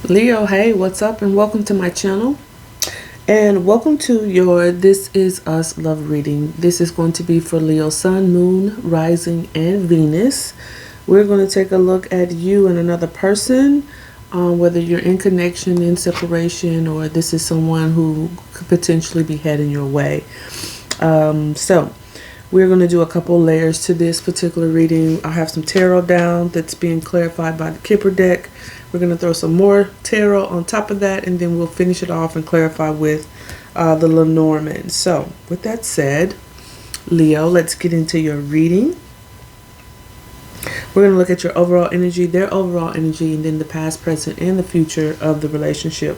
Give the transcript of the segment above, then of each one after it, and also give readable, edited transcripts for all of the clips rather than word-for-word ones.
Leo, hey, what's up, and welcome to my channel, and welcome to your This Is Us love reading. This is going to be for Leo Sun, Moon, Rising, and Venus. We're going to take a look at you and another person, whether you're in connection, in separation, or this is someone who could potentially be heading your way. So we're going to do a couple layers to this particular reading. I have some tarot down that's being clarified by the Kipper deck. We're going to throw some more tarot on top of that, and then we'll finish it off and clarify with the Lenormand. So with that said, Leo, let's get into your reading. We're going to look at your overall energy, their overall energy, and then the past, present, and the future of the relationship.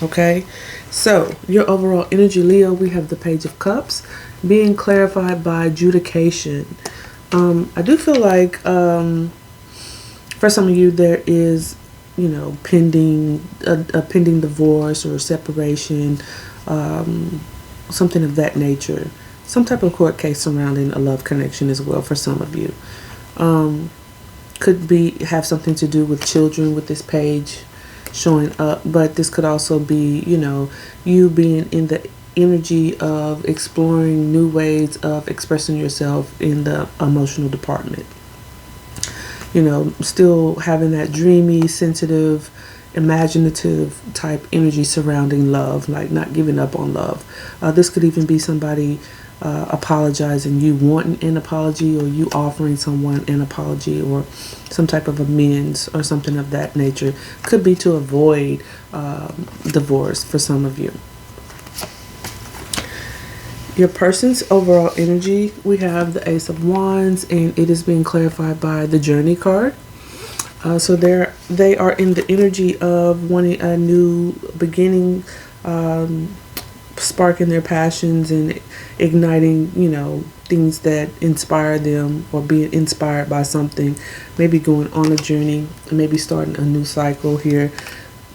Okay, so your overall energy, Leo, we have the Page of Cups being clarified by adjudication. I do feel like for some of you there is, pending a pending divorce or separation, something of that nature, some type of court case surrounding a love connection as well for some of you. Could have something to do with children with this page showing up, but this could also be, you being in the energy of exploring new ways of expressing yourself in the emotional department. Still having that dreamy, sensitive, imaginative type energy surrounding love, like not giving up on love. This could even be somebody apologizing, you wanting an apology, or you offering someone an apology, or some type of amends or something of that nature. Could be to avoid divorce for some of you. Your person's overall energy, we have the Ace of Wands, and it is being clarified by the Journey card. So they are in the energy of wanting a new beginning, sparking their passions and igniting, things that inspire them, or being inspired by something, maybe going on a journey, maybe starting a new cycle here.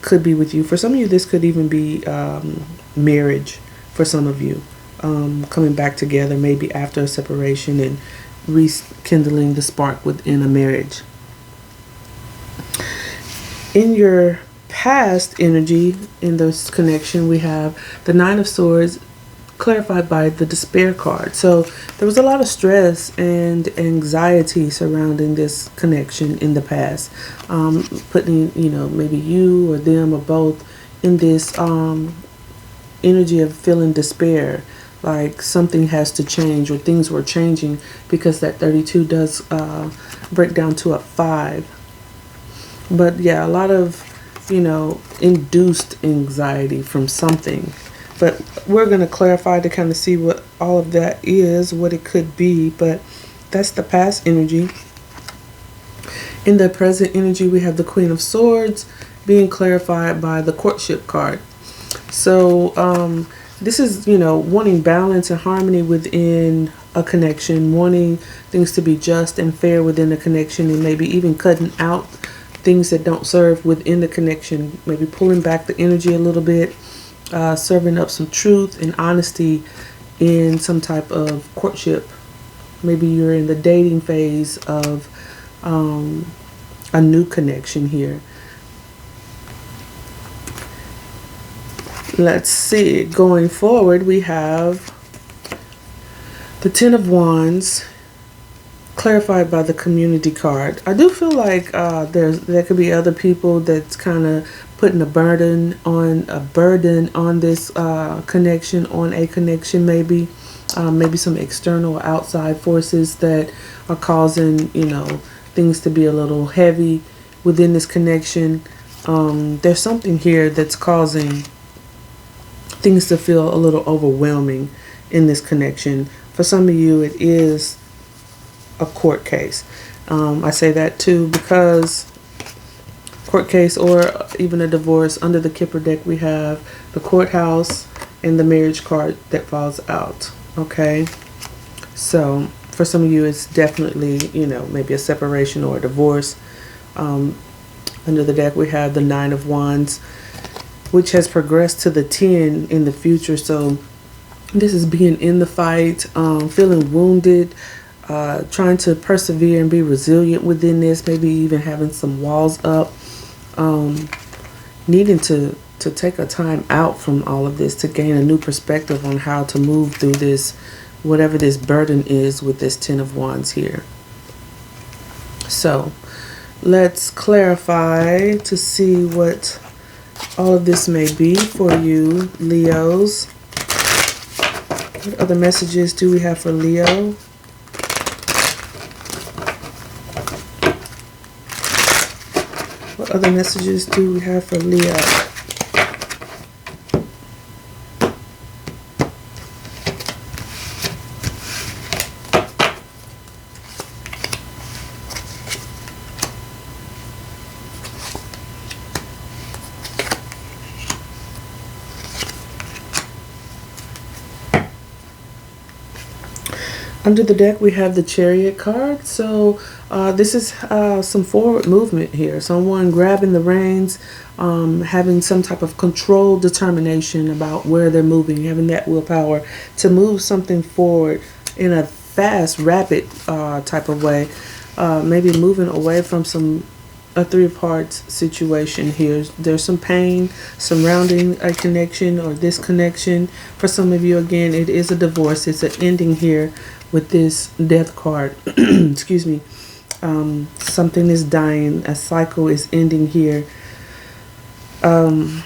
Could be with you. For some of you, this could even be marriage for some of you. Coming back together maybe after a separation and rekindling the spark within a marriage. In your past energy, in this connection, we have the Nine of Swords clarified by the Despair card. So there was a lot of stress and anxiety surrounding this connection in the past, putting maybe you or them or both in this energy of feeling despair, like something has to change, or things were changing, because that 32 does break down to a 5. But yeah, a lot of induced anxiety from something. But we're going to clarify to kind of see what all of that is, what it could be. But that's the past energy. In the present energy, we have the Queen of Swords being clarified by the Courtship card. So this is, wanting balance and harmony within a connection, wanting things to be just and fair within the connection, and maybe even cutting out things that don't serve within the connection, maybe pulling back the energy a little bit, serving up some truth and honesty in some type of courtship. Maybe you're in the dating phase of a new connection here. Let's see, going forward, we have the Ten of Wands clarified by the Community card. I do feel like there could be other people that's kind of putting a burden on this connection, on a connection, maybe some external or outside forces that are causing things to be a little heavy within this connection. There's something here that's causing things to feel a little overwhelming in this connection. For some of you, it is a court case. I say that too because court case, or even a divorce. Under the Kipper deck, we have the courthouse and the marriage card that falls out. Okay, so for some of you, it's definitely maybe a separation or a divorce. Under the deck, we have the Nine of Wands, which has progressed to the 10 in the future. So this is being in the fight, feeling wounded, trying to persevere and be resilient within this, maybe even having some walls up. needing to take a time out from all of this to gain a new perspective on how to move through this, whatever this burden is with this Ten of Wands here. So let's clarify to see what all of this may be for you, Leos. What other messages do we have for Leo? What other messages do we have for Leo? Under the deck, we have the Chariot card. So this is some forward movement here. Someone grabbing the reins, having some type of control, determination about where they're moving, having that willpower to move something forward in a fast, rapid type of way. Maybe moving away from a Three of Hearts situation here. There's some pain surrounding a connection or disconnection. For some of you, again, it is a divorce. It's an ending here with this Death card. Excuse me. Something is dying. A cycle is ending here. Where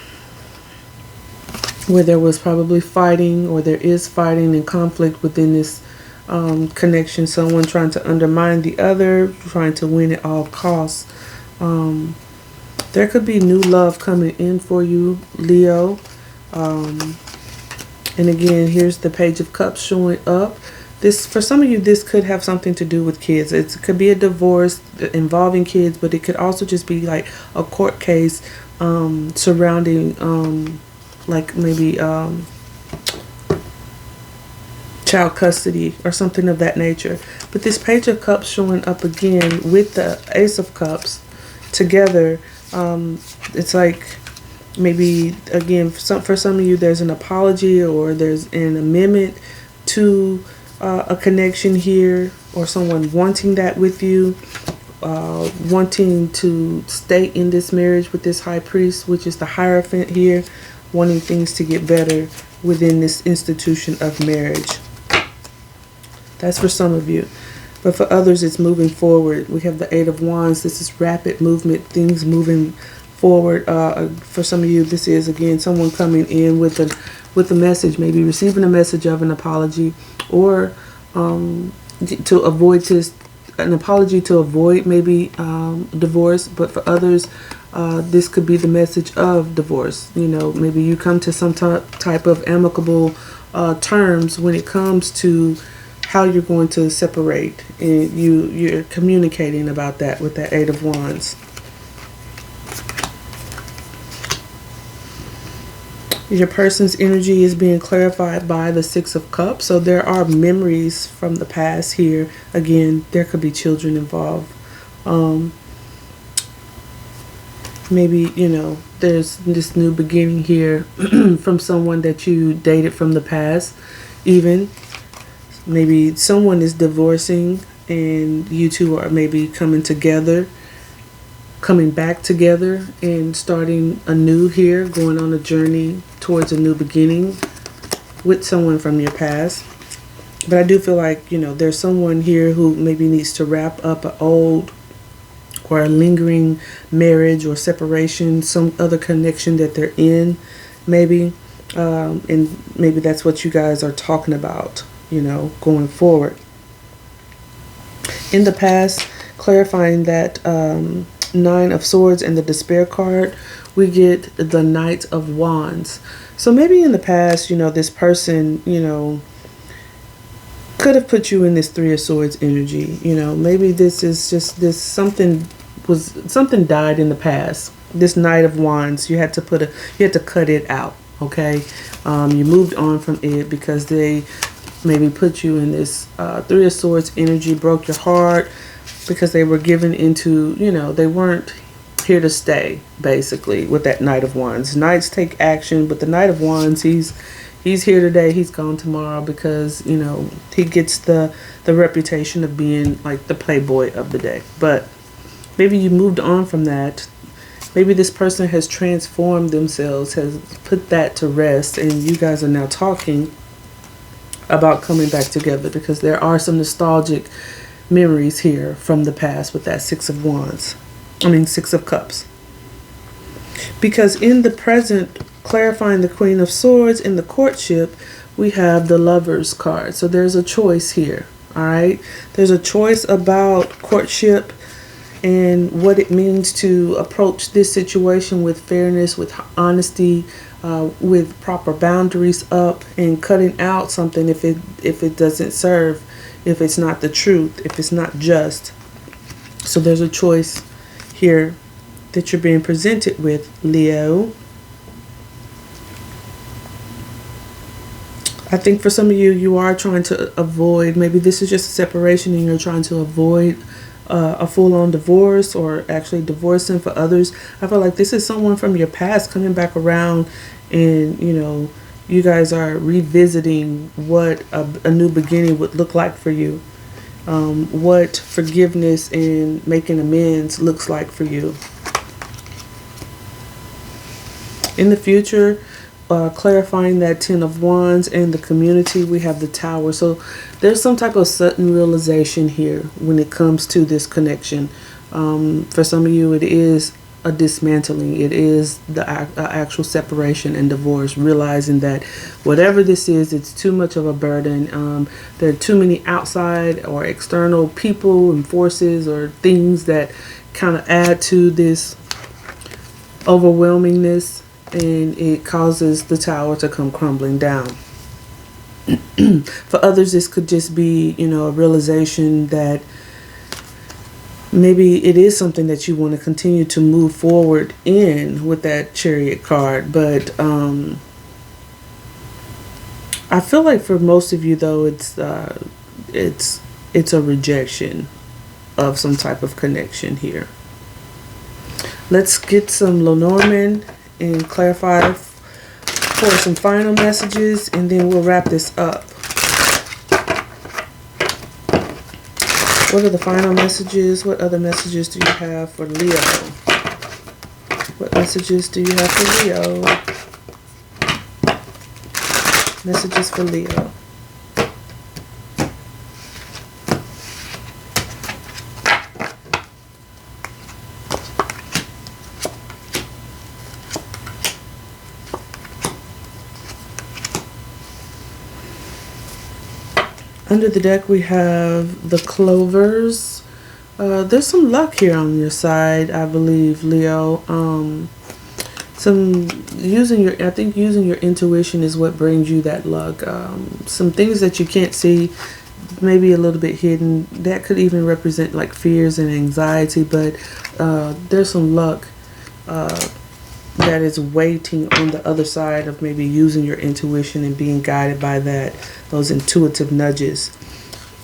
there was probably fighting, or there is fighting and conflict within this connection. Someone trying to undermine the other, trying to win at all costs. There could be new love coming in for you, Leo. And again, here's the Page of Cups showing up. This, for some of you, this could have something to do with kids. It could be a divorce involving kids, but it could also just be like a court case surrounding like maybe child custody or something of that nature. But this Page of Cups showing up again with the Ace of Cups together, it's like maybe again for some of you there's an apology or there's an amendment to a connection here, or someone wanting that with you, wanting to stay in this marriage with this High Priest, which is the Hierophant here, wanting things to get better within this institution of marriage. That's for some of you. But for others, it's moving forward. We have the Eight of Wands. This is rapid movement, things moving forward. For some of you, this is, again, someone coming in with a message, maybe receiving a message of an apology, or to avoid an apology to avoid maybe divorce. But for others, this could be the message of divorce. You know, maybe you come to some type of amicable terms when it comes to how you're going to separate, and you're communicating about that with that Eight of Wands. Your person's energy is being clarified by the Six of Cups. So there are memories from the past here. Again, there could be children involved. Maybe, you know, there's this new beginning here from someone that you dated from the past. Even maybe someone is divorcing and you two are maybe coming back together and starting anew here, going on a journey towards a new beginning with someone from your past. But I do feel like, you know, there's someone here who maybe needs to wrap up an old or a lingering marriage or separation, some other connection that they're in, maybe. And maybe that's what you guys are talking about, you know, going forward. In the past, clarifying that Nine of Swords and the Despair card, we get the Knight of Wands. So maybe in the past, you know, this person, you know, could have put you in this Three of Swords energy. You know, maybe this is just this something died in the past. This Knight of Wands, you had to cut it out. Okay, you moved on from it because they maybe put you in this Three of Swords energy, broke your heart because they were given into, you know, they weren't here to stay, basically, with that Knight of Wands. Knights take action, but the Knight of Wands, he's here today, he's gone tomorrow, because, you know, he gets the reputation of being like the playboy of the day. But maybe you moved on from that Maybe this person has transformed themselves, has put that to rest, and you guys are now talking about coming back together, because there are some nostalgic memories here from the past with that Six of Wands. Six of Cups. Because in the present, clarifying the Queen of Swords in the courtship, we have the Lovers card. So there's a choice here. All right. There's a choice about courtship and what it means to approach this situation with fairness, with honesty, with proper boundaries up, and cutting out something if it doesn't serve, if it's not the truth, if it's not just. So there's a choice here that you're being presented with, Leo. I think for some of you, you are trying to avoid, maybe this is just a separation and you're trying to avoid a full-on divorce, or actually divorcing. For others, I feel like this is someone from your past coming back around, and you guys are revisiting what a new beginning would look like for you, what forgiveness and making amends looks like for you. In the future, clarifying that Ten of Wands and the community, we have the Tower. So there's some type of sudden realization here when it comes to this connection. For some of you, it is a dismantling. It is the actual separation and divorce, realizing that whatever this is, it's too much of a burden. There are too many outside or external people and forces or things that kind of add to this overwhelmingness, and it causes the tower to come crumbling down. For others, this could just be, a realization that maybe it is something that you want to continue to move forward in with that Chariot card. But I feel like for most of you, though, it's a rejection of some type of connection here. Let's get some Lenormand and clarify for some final messages, and then we'll wrap this up. What are the final messages? What other messages do you have for Leo? What messages do you have for Leo? Messages for Leo. Under the deck, we have the Clovers. There's some luck here on your side, I believe, Leo. I think using your intuition is what brings you that luck. Some things that you can't see, maybe a little bit hidden, that could even represent like fears and anxiety, but there's some luck that is waiting on the other side of maybe using your intuition and being guided by those intuitive nudges.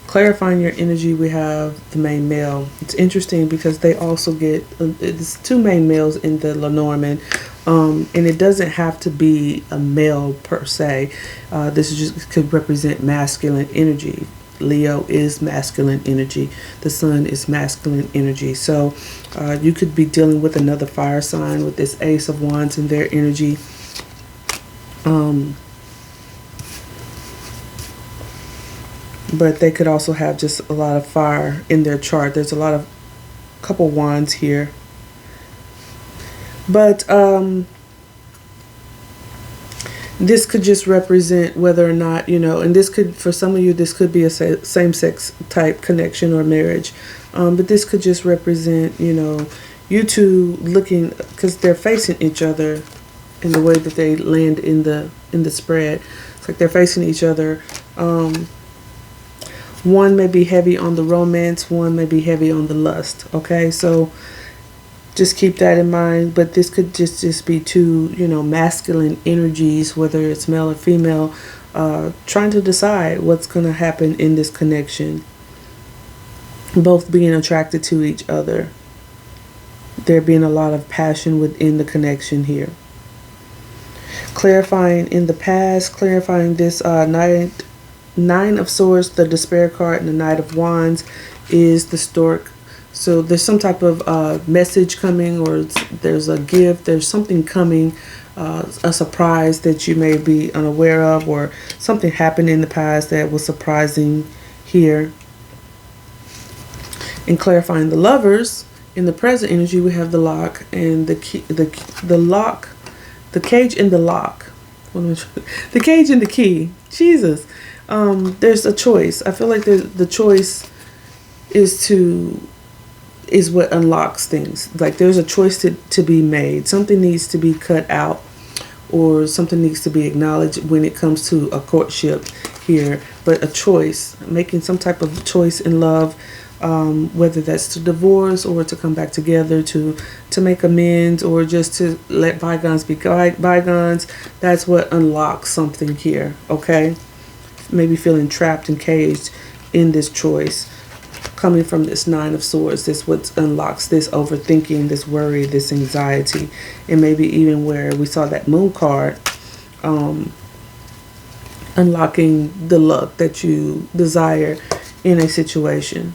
Clarifying your energy, we have the main male. It's interesting because they also get, it's two main males in the Lenormand, and it doesn't have to be a male per se. This is just could represent masculine energy. Leo is masculine energy. The sun is masculine energy. So you could be dealing with another fire sign with this Ace of Wands and their energy. But they could also have just a lot of fire in their chart. There's a couple wands here. But this could just represent whether or not, and this could, for some of you, this could be a same-sex type connection or marriage. But this could just represent, you two looking, because they're facing each other in the way that they land in the spread. It's like they're facing each other. One may be heavy on the romance, one may be heavy on the lust. Okay, so just keep that in mind. But this could just be two, masculine energies, whether it's male or female, trying to decide what's going to happen in this connection. Both being attracted to each other. There being a lot of passion within the connection here. Clarifying in the past, clarifying this Nine of Swords, the Despair card, and the Knight of Wands is the Stork So there's some type of message coming, or there's a gift, there's something coming, a surprise that you may be unaware of, or something happened in the past that was surprising here. In clarifying the lovers, in the present energy, we have the lock and the key, the lock, the cage and the lock. The cage and the key. Jesus. There's a choice. I feel like the choice is what unlocks things. Like there's a choice to be made. Something needs to be cut out, or something needs to be acknowledged when it comes to a courtship here. But a choice, making some type of choice in love, whether that's to divorce or to come back together, to make amends, or just to let bygones be bygones. That's what unlocks something here, okay? Maybe feeling trapped and caged in this choice. Coming from this Nine of Swords, this what unlocks this overthinking, this worry, this anxiety, and maybe even where we saw that Moon card, unlocking the luck that you desire in a situation.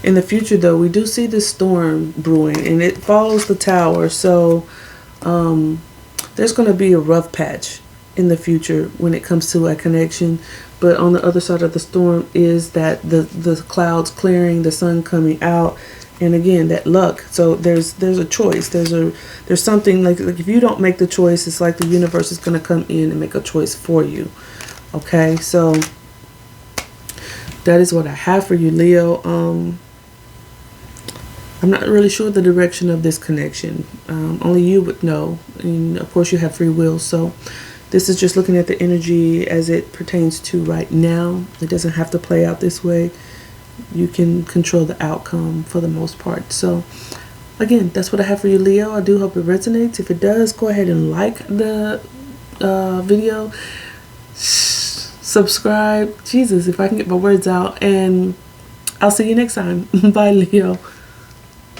In the future, though, we do see this storm brewing, and it follows the Tower, so there's going to be a rough patch in the future when it comes to a connection. But on the other side of the storm is that the clouds clearing, the sun coming out, and again that luck. So there's a choice. There's something like if you don't make the choice, it's like the universe is going to come in and make a choice for you. Okay, so that is what I have for you, Leo. I'm not really sure the direction of this connection. Only you would know, and of course you have free will. So this is just looking at the energy as it pertains to right now. It doesn't have to play out this way. You can control the outcome for the most part. So again, that's what I have for you, Leo. I do hope it resonates. If it does, go ahead and like the video. Subscribe. Jesus, if I can get my words out. And I'll see you next time. Bye, Leo.